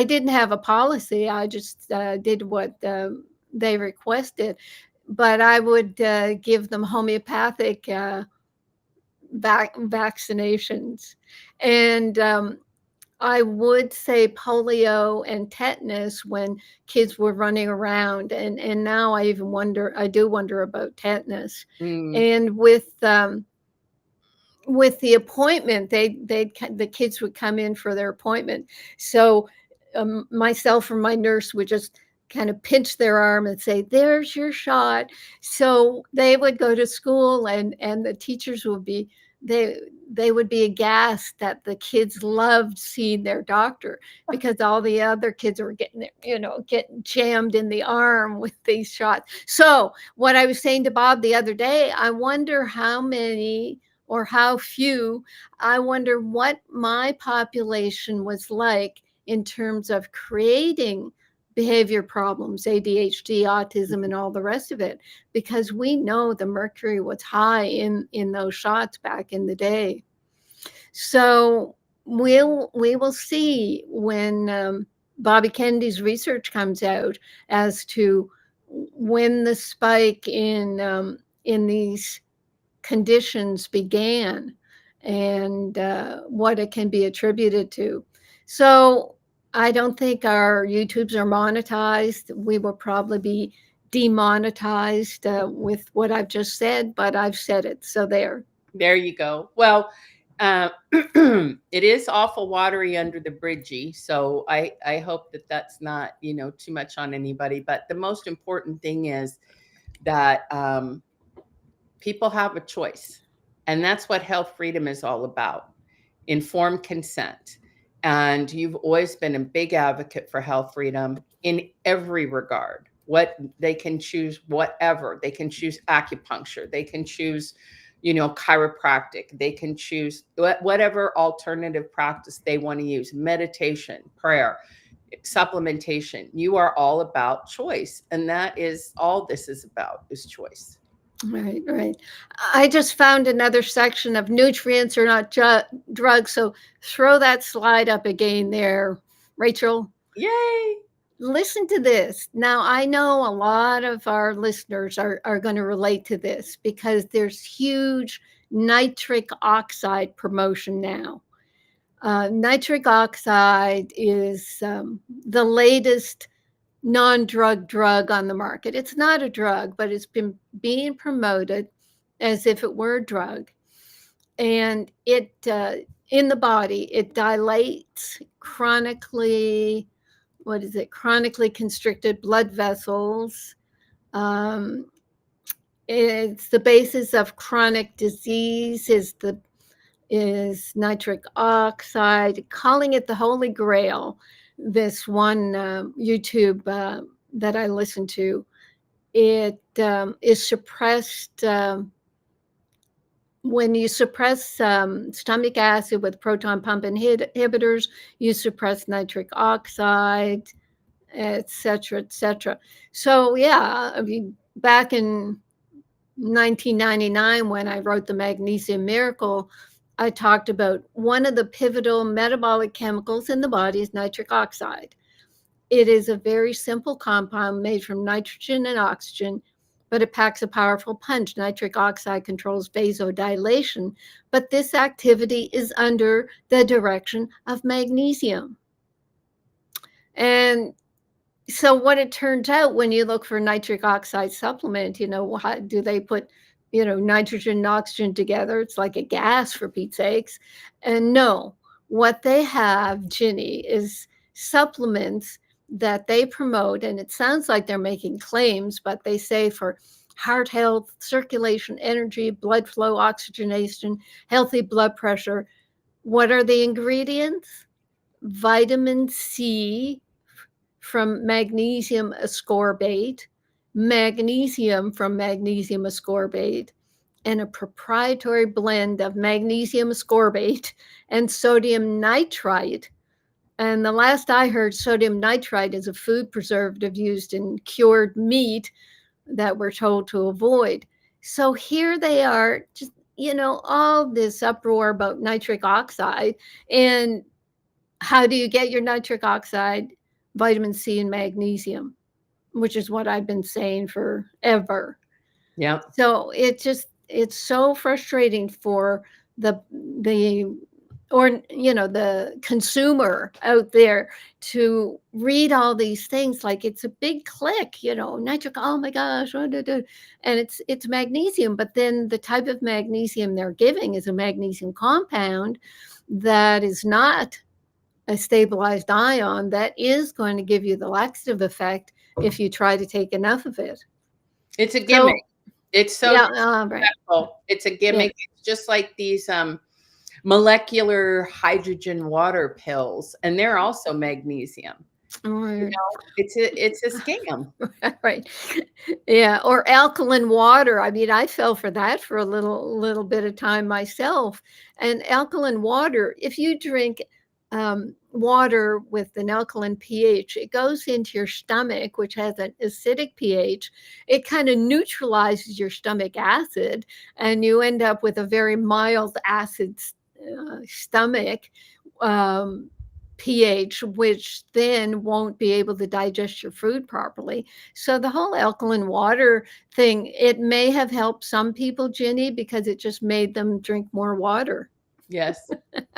didn't have a policy. I just did what they requested. But I would give them homeopathic vaccinations. And I would say polio and tetanus when kids were running around. And now I do wonder about tetanus. Mm. And with the appointment, the kids would come in for their appointment. So myself or my nurse would just kind of pinch their arm and say, "There's your shot." So they would go to school, and the teachers would be they would be aghast that the kids loved seeing their doctor, because all the other kids were getting jammed in the arm with these shots. So what I was saying to Bob the other day, I wonder how many or how few, I wonder what my population was like in terms of creating behavior problems, ADHD, autism, and all the rest of it, because we know the mercury was high in those shots back in the day. So we will see when Bobby Kennedy's research comes out as to when the spike in these conditions began, and what it can be attributed to. So I don't think our YouTubes are monetized. We will probably be demonetized with what I've just said, but I've said it. So there you go. Well, it is awful watery under the bridgey. So I hope that that's not, too much on anybody. But the most important thing is that people have a choice. And that's what health freedom is all about, informed consent. And you've always been a big advocate for health freedom in every regard. What they can choose, whatever. They can choose acupuncture. They can choose, chiropractic. They can choose whatever alternative practice they want to use, meditation, prayer, supplementation. You are all about choice. And that is all this is about, is choice. Right, right. I just found another section of nutrients are not drugs. So throw that slide up again there, Rachel. Yay. Listen to this. Now, I know a lot of our listeners are going to relate to this, because there's huge nitric oxide promotion now. Nitric oxide is the latest non-drug drug on the market. It's not a drug, but it's been being promoted as if it were a drug. And it in the body, it dilates chronically constricted blood vessels. It's the basis of chronic disease is nitric oxide, calling it the Holy Grail. This one YouTube that I listened to, it is suppressed when you suppress stomach acid with proton pump inhibitors. You suppress nitric oxide, etc., etc. So yeah, I mean, back in 1999, when I wrote the Magnesium Miracle, I talked about one of the pivotal metabolic chemicals in the body is nitric oxide. It is a very simple compound made from nitrogen and oxygen. but it packs a powerful punch. Nitric oxide controls vasodilation, but this activity is under the direction of magnesium. And so what it turns out when you look for nitric oxide supplement, how do they put, nitrogen and oxygen together? It's like a gas, for Pete's sakes. And no, what they have, Ginny, is supplements that they promote, and it sounds like they're making claims, but they say for heart health, circulation, energy, blood flow, oxygenation, healthy blood pressure. What are the ingredients? Vitamin C from magnesium ascorbate, magnesium from magnesium ascorbate, and a proprietary blend of magnesium ascorbate and sodium nitrite. And the last I heard, sodium nitrite is a food preservative used in cured meat that we're told to avoid. So here they are, just, all this uproar about nitric oxide. And how do you get your nitric oxide? Vitamin C and magnesium, which is what I've been saying forever. Yeah. So it's so frustrating for the consumer out there to read all these things like it's a big click, nitric, oh my gosh, and it's magnesium, but then the type of magnesium they're giving is a magnesium compound that is not a stabilized ion that is going to give you the laxative effect if you try to take enough of it. It's a gimmick. It's so right. It's a gimmick. Yeah. It's just like these molecular hydrogen water pills, and they're also magnesium. It's a scam. Right. Yeah. Or alkaline water. I mean, I fell for that for a little bit of time myself. And alkaline water, if you drink water with an alkaline pH, it goes into your stomach, which has an acidic pH. It kind of neutralizes your stomach acid, and you end up with a very mild acid stomach pH, which then won't be able to digest your food properly. So the whole alkaline water thing, it may have helped some people, Ginny, because it just made them drink more water. Yes.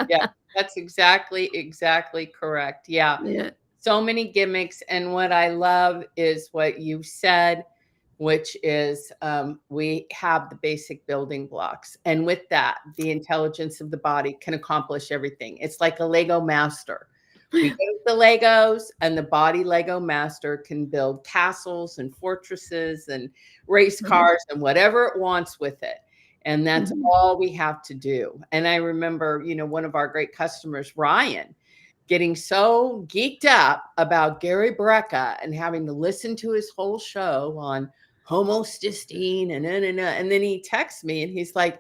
Yeah, that's exactly correct. Yeah. So many gimmicks. And what I love is what you said, which is we have the basic building blocks. And with that, the intelligence of the body can accomplish everything. It's like a Lego master. We get the Legos, and the body Lego master can build castles and fortresses and race cars and whatever it wants with it. And that's all we have to do. And I remember, one of our great customers, Ryan, getting so geeked up about Gary Brecka and having to listen to his whole show on homocysteine and then he texts me and he's like,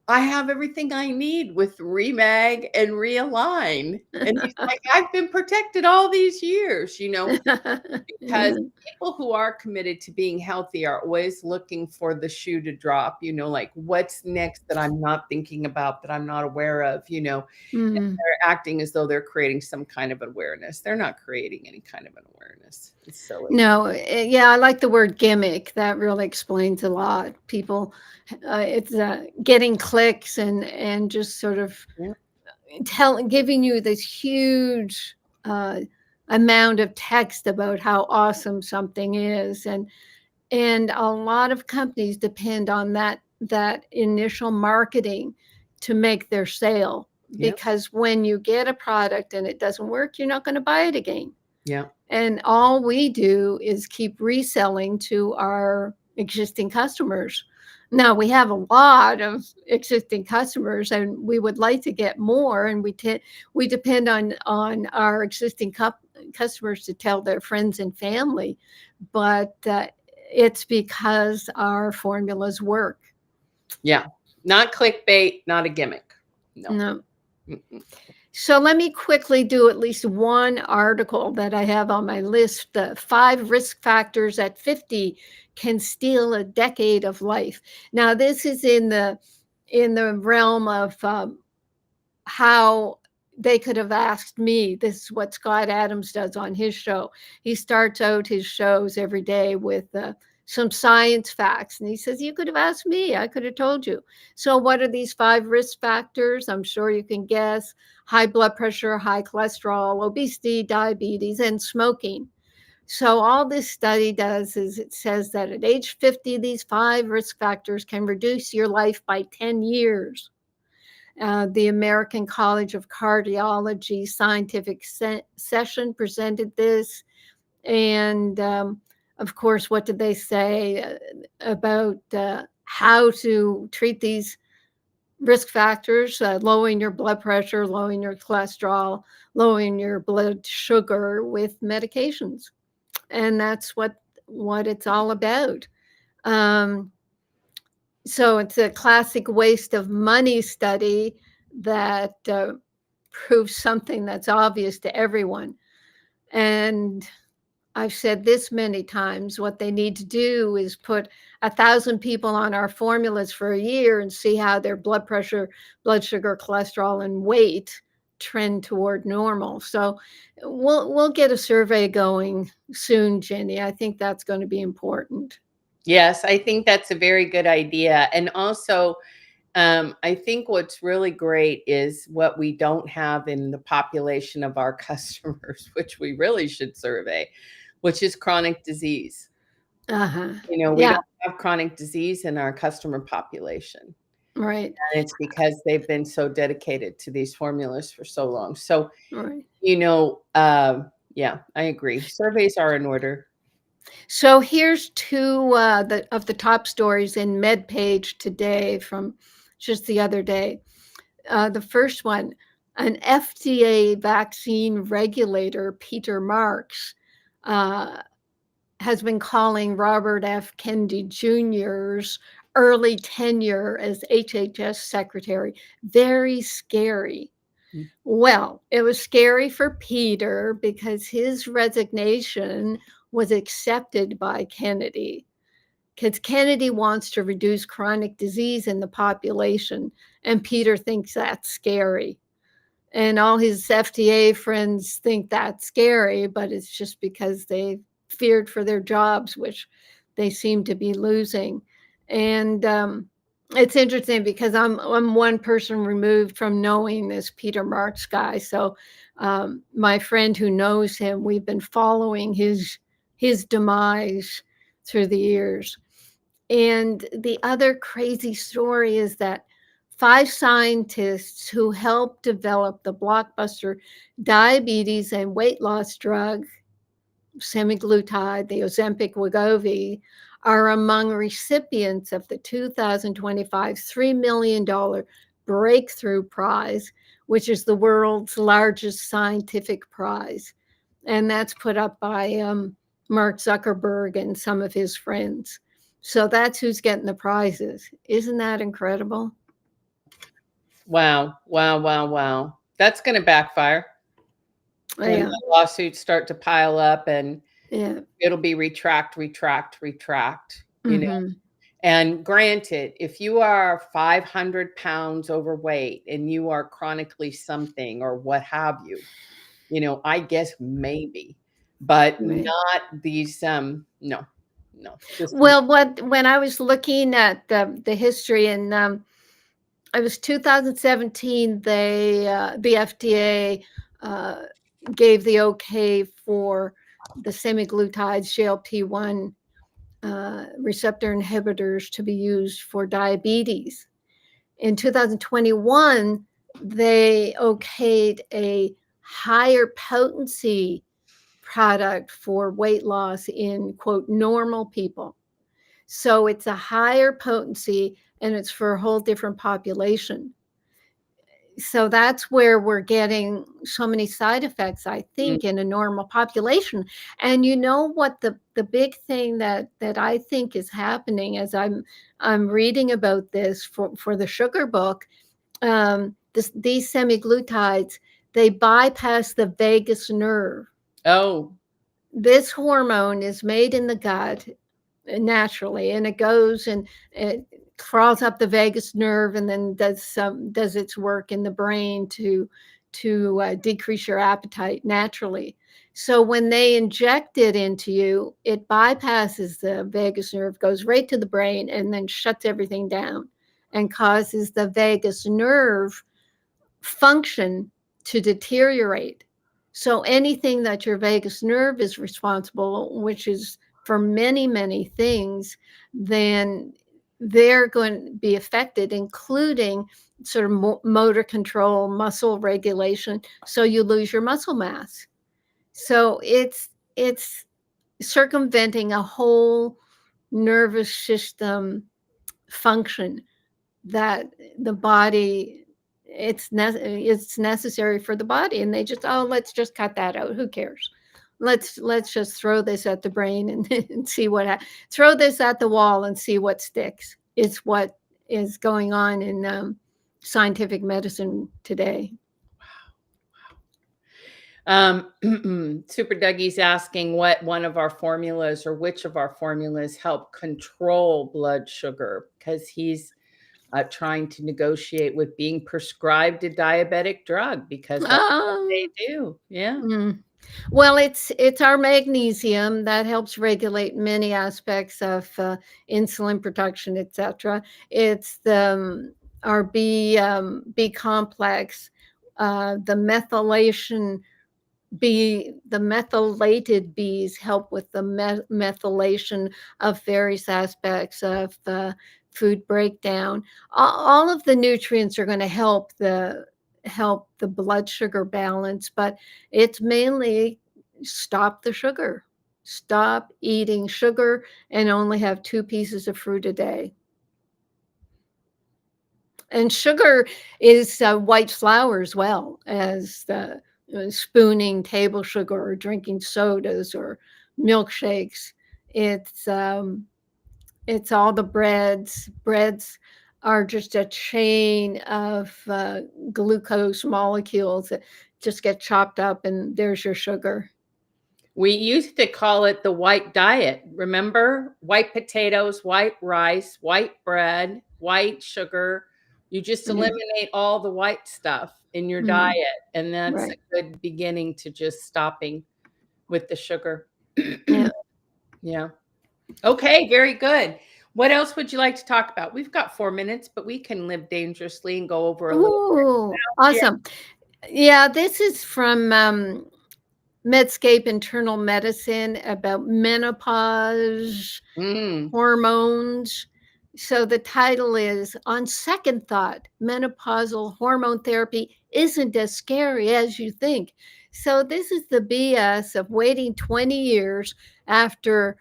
I have everything I need with Remag and Realign. And he's like, I've been protected all these years, because people who are committed to being healthy are always looking for the shoe to drop, like what's next that I'm not thinking about, that I'm not aware of, and they're acting as though they're creating some kind of awareness. They're not creating any kind of an awareness. It's silly. No, yeah, I like the word gimmick. That really explains a lot. People, it's getting clicks and just sort of giving you this huge amount of text about how awesome something is, and a lot of companies depend on that initial marketing to make their sale. Because when you get a product and it doesn't work, you're not going to buy it again. Yeah. And all we do is keep reselling to our existing customers. Now, we have a lot of existing customers, and we would like to get more. And we depend on our existing customers to tell their friends and family. But it's because our formulas work. Yeah. Not clickbait, not a gimmick. No. So let me quickly do at least one article that I have on my list. The 5 risk factors at 50 can steal a decade of life. Now, this is in the realm of how they could have asked me. This is what Scott Adams does on his show. He starts out his shows every day with some science facts. And he says, you could have asked me, I could have told you. So what are these 5 risk factors? I'm sure you can guess: high blood pressure, high cholesterol, obesity, diabetes, and smoking. So all this study does is it says that at age 50, these 5 risk factors can reduce your life by 10 years. The American College of Cardiology scientific session presented this. And of course, what did they say about how to treat these risk factors? Lowering your blood pressure, lowering your cholesterol, lowering your blood sugar with medications. And that's what it's all about. So it's a classic waste of money study that proves something that's obvious to everyone. And I've said this many times: what they need to do is put 1,000 people on our formulas for a year and see how their blood pressure, blood sugar, cholesterol, and weight trend toward normal. So we'll get a survey going soon, Jenny. I think that's going to be important. Yes, I think that's a very good idea. And also, I think what's really great is what we don't have in the population of our customers, which we really should survey, which is chronic disease. We Yeah, don't have chronic disease in our customer population. right. And it's because they've been so dedicated to these formulas for so long. So, Right. yeah, I agree. Surveys are in order. So here's 2 of the top stories in MedPage today from just the other day. The first one: an FDA vaccine regulator, Peter Marks, has been calling Robert F. Kennedy Jr.'s early tenure as HHS secretary very scary. Mm. Well, it was scary for Peter because his resignation was accepted by Kennedy, because Kennedy wants to reduce chronic disease in the population, and Peter thinks that's scary. And all his FDA friends think that's scary, but it's just because they feared for their jobs, which they seem to be losing. And it's interesting because I'm one person removed from knowing this Peter Marks guy. So my friend who knows him, we've been following his demise through the years. And the other crazy story is that 5 scientists who helped develop the blockbuster diabetes and weight loss drug, semaglutide, the Ozempic Wegovy, are among recipients of the 2025 $3 million Breakthrough Prize, which is the world's largest scientific prize. And that's put up by Mark Zuckerberg and some of his friends. So that's who's getting the prizes. Isn't that incredible? Wow, wow, wow, wow. That's going to backfire when Yeah, the lawsuits start to pile up, and yeah. it'll be retract, retract, retract, Mm-hmm. And granted, if you are 500 pounds overweight and you are chronically something or what have you, I guess maybe, but Right. not these, no, just Well, when I was looking at the history, and it was 2017, the FDA uh, gave the okay for the semaglutides, GLP-1 receptor inhibitors, to be used for diabetes. In 2021, they okayed a higher potency product for weight loss in, quote, normal people. So it's a higher potency and it's for a whole different population. So that's where we're getting so many side effects, I mm, think, in a normal population. And you know what, the big thing that I think is happening as I'm reading about this for the sugar book, these semaglutides, they bypass the vagus nerve. oh, This hormone is made in the gut naturally, and it goes and it crawls up the vagus nerve and then does its work in the brain to decrease your appetite naturally. So when they inject it into you, it bypasses the vagus nerve, goes right to the brain, and then shuts everything down and causes the vagus nerve function to deteriorate. So anything that your vagus nerve is responsible, which is for many, many things, then they're going to be affected, including sort of motor control, muscle regulation. So you lose your muscle mass. So it's circumventing a whole nervous system function that the body, it's necessary for the body, and they just, oh, let's just cut that out. Who cares? Let's just throw this at the brain and see what throw this at the wall and see what sticks. It's what is going on in scientific medicine today. Super Dougie's asking what one of our formulas or which of our formulas help control blood sugar, because he's trying to negotiate with being prescribed a diabetic drug because that's what they do. Yeah. Well, it's our magnesium that helps regulate many aspects of insulin production, etc. It's our B complex, the methylation B, the methylated Bs help with the methylation of various aspects of the food breakdown. All of the nutrients are going to help the blood sugar balance, but it's mainly stop the sugar. Stop eating sugar and only have 2 pieces of fruit a day. And sugar is white flour as well as the spooning table sugar or drinking sodas or milkshakes. It's all the breads. Breads are just a chain of glucose molecules that just get chopped up, and there's your sugar. We used to call it the white diet. Remember? White potatoes, white rice, white bread, white sugar. You just eliminate all the white stuff in your diet, and that's a good beginning to just stopping with the sugar. Yeah. Okay, very good. What else would you like to talk about? We've got 4 minutes, but we can live dangerously and go over a little bit. Awesome. Yeah, this is from Medscape Internal Medicine about menopause, hormones. So the title is, On Second Thought, Menopausal Hormone Therapy Isn't as Scary as You Think. So this is the BS of waiting 20 years after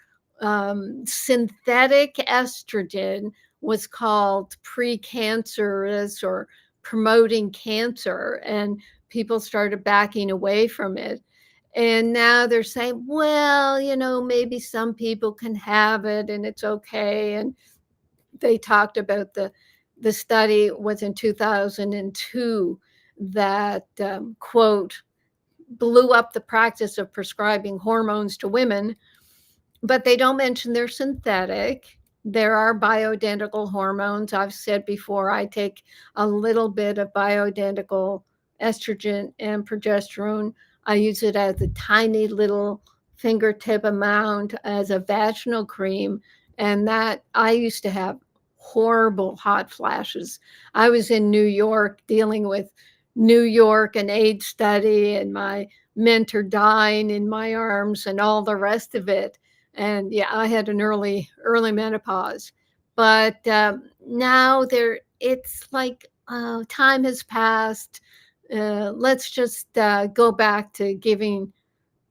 synthetic estrogen was called precancerous or promoting cancer, and people started backing away from it. And now they're saying, well, maybe some people can have it and it's okay. And they talked about the study was in 2002 that, quote, blew up the practice of prescribing hormones to women, but they don't mention they're synthetic. There are bioidentical hormones. I've said before, I take a little bit of bioidentical estrogen and progesterone. I use it as a tiny little fingertip amount as a vaginal cream. And that I used to have horrible hot flashes. I was in New York dealing with New York and AIDS study and my mentor dying in my arms and all the rest of it. And yeah, I had an early menopause. But now it's like time has passed. Let's just go back to giving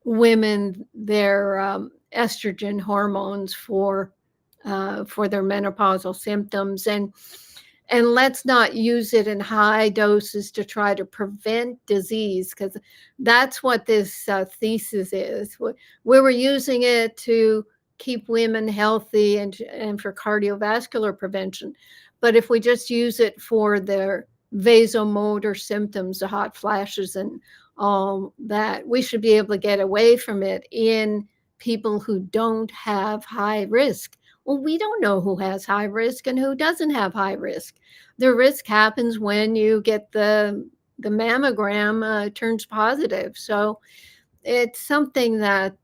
women their estrogen hormones for their menopausal symptoms, and let's not use it in high doses to try to prevent disease, because that's what this thesis is. We were using it to keep women healthy and for cardiovascular prevention. But if we just use it for their vasomotor symptoms, the hot flashes and all that, we should be able to get away from it in people who don't have high risk. Well, we don't know who has high risk and who doesn't have high risk. The risk happens when you get the mammogram turns positive. So it's something that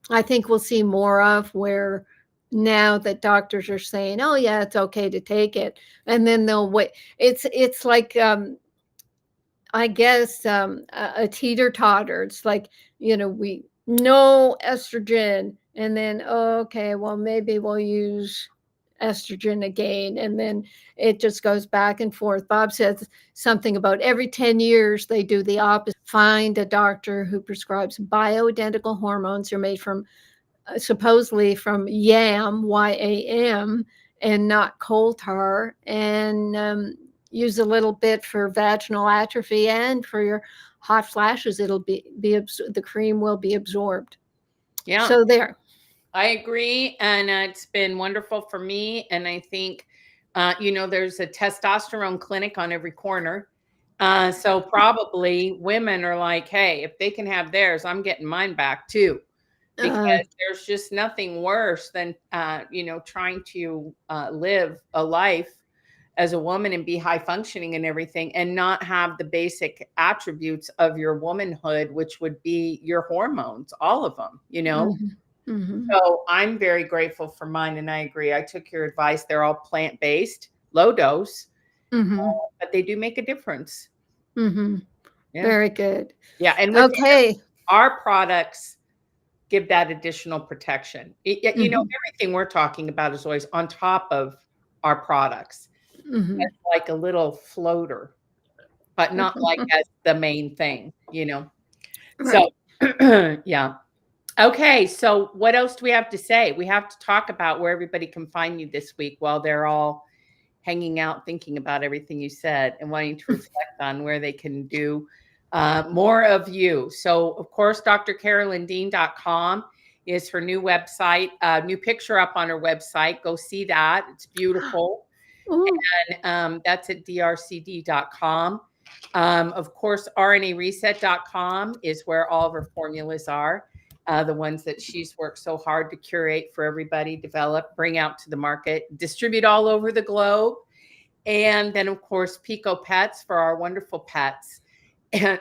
I think we'll see more of, where now that doctors are saying, "Oh yeah, it's okay to take it," and then they'll wait. It's like I guess a teeter totter. It's like, we no estrogen, and then, oh, okay, well maybe we'll use estrogen again, and then it just goes back and forth. Bob says something about every 10 years they do the opposite. Find a doctor who prescribes bioidentical hormones. They're made from supposedly from yam, YAM, and not coal tar, and use a little bit for vaginal atrophy, and for your hot flashes, it'll be the cream will be absorbed. Yeah. So there. I agree. And it's been wonderful for me. And I think, there's a testosterone clinic on every corner. So probably women are like, hey, if they can have theirs, I'm getting mine back too. Because there's just nothing worse than, trying to live a life as a woman and be high functioning and everything, and not have the basic attributes of your womanhood, which would be your hormones, all of them, So I'm very grateful for mine, and I agree. I took your advice. They're all plant-based, low dose, but they do make a difference. Yeah. Very good. Yeah, and our products give that additional protection. Everything we're talking about is always on top of our products. It's like a little floater, but not like as the main thing, Right. So, yeah. Okay, so what else do we have to say? We have to talk about where everybody can find you this week while they're all hanging out, thinking about everything you said and wanting to reflect on where they can do more of you. So, of course, drcarolyndean.com is her new website, new picture up on her website. Go see that. It's beautiful. And that's at drcd.com. Of course, rnareset.com is where all of her formulas are. The ones that she's worked so hard to curate for everybody, develop, bring out to the market, distribute all over the globe. And then, of course, Pico Pets for our wonderful pets. And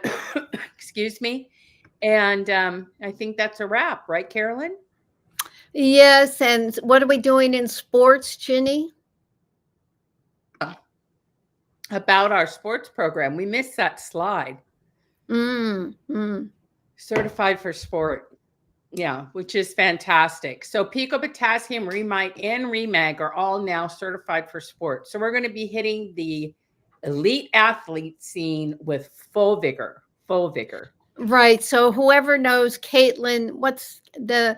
excuse me. And I think that's a wrap, right, Carolyn? Yes. And what are we doing in sports, Ginny? About our sports program. We missed that slide. Certified for sport. Yeah, which is fantastic. So Pico Potassium, Remite, and Remag are all now certified for sport. So we're going to be hitting the elite athlete scene with full vigor. Right. So whoever knows Caitlin, what's the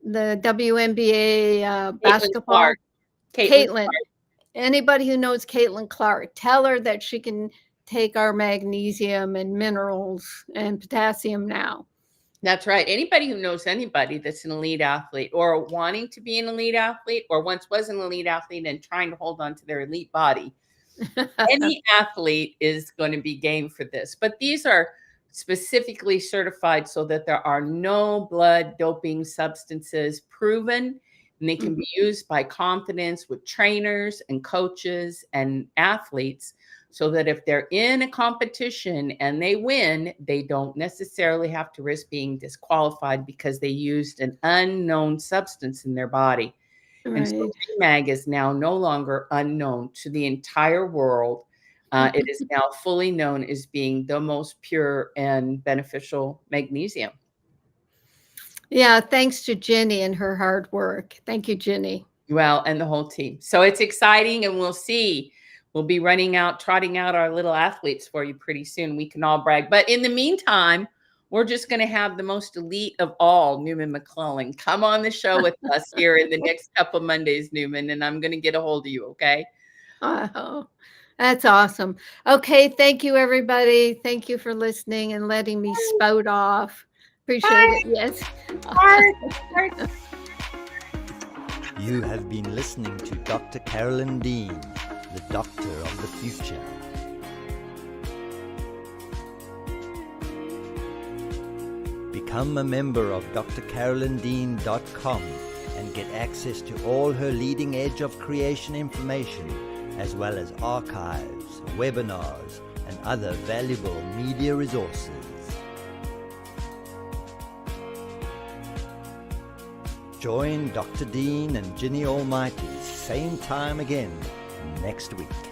WNBA basketball? Caitlin. Anybody who knows Caitlin Clark, tell her that she can take our magnesium and minerals and potassium now. That's right. Anybody who knows anybody that's an elite athlete or wanting to be an elite athlete or once was an elite athlete and trying to hold on to their elite body, any athlete is going to be game for this. But these are specifically certified so that there are no blood doping substances proven, and they can be used by confidence with trainers and coaches and athletes, so that if they're in a competition and they win, they don't necessarily have to risk being disqualified because they used an unknown substance in their body. Right. And so Remag is now no longer unknown to the entire world. It is now fully known as being the most pure and beneficial magnesium. Yeah, thanks to Jenny and her hard work. Thank you, Jenny. Well, and the whole team. So it's exciting, and we'll see. We'll be trotting out our little athletes for you pretty soon. We can all brag. But in the meantime, we're just going to have the most elite of all, Newman McClellan, come on the show with us here in the next couple Mondays, Newman, and I'm going to get a hold of you, okay? Oh, that's awesome. Okay, thank you, everybody. Thank you for listening and letting me spout off. Appreciate it. Yes. You have been listening to Dr. Carolyn Dean, the doctor of the future. Become a member of drcarolyndean.com and get access to all her leading edge of creation information, as well as archives, webinars, and other valuable media resources. Join Dr. Dean and Ginny Almighty same time again next week.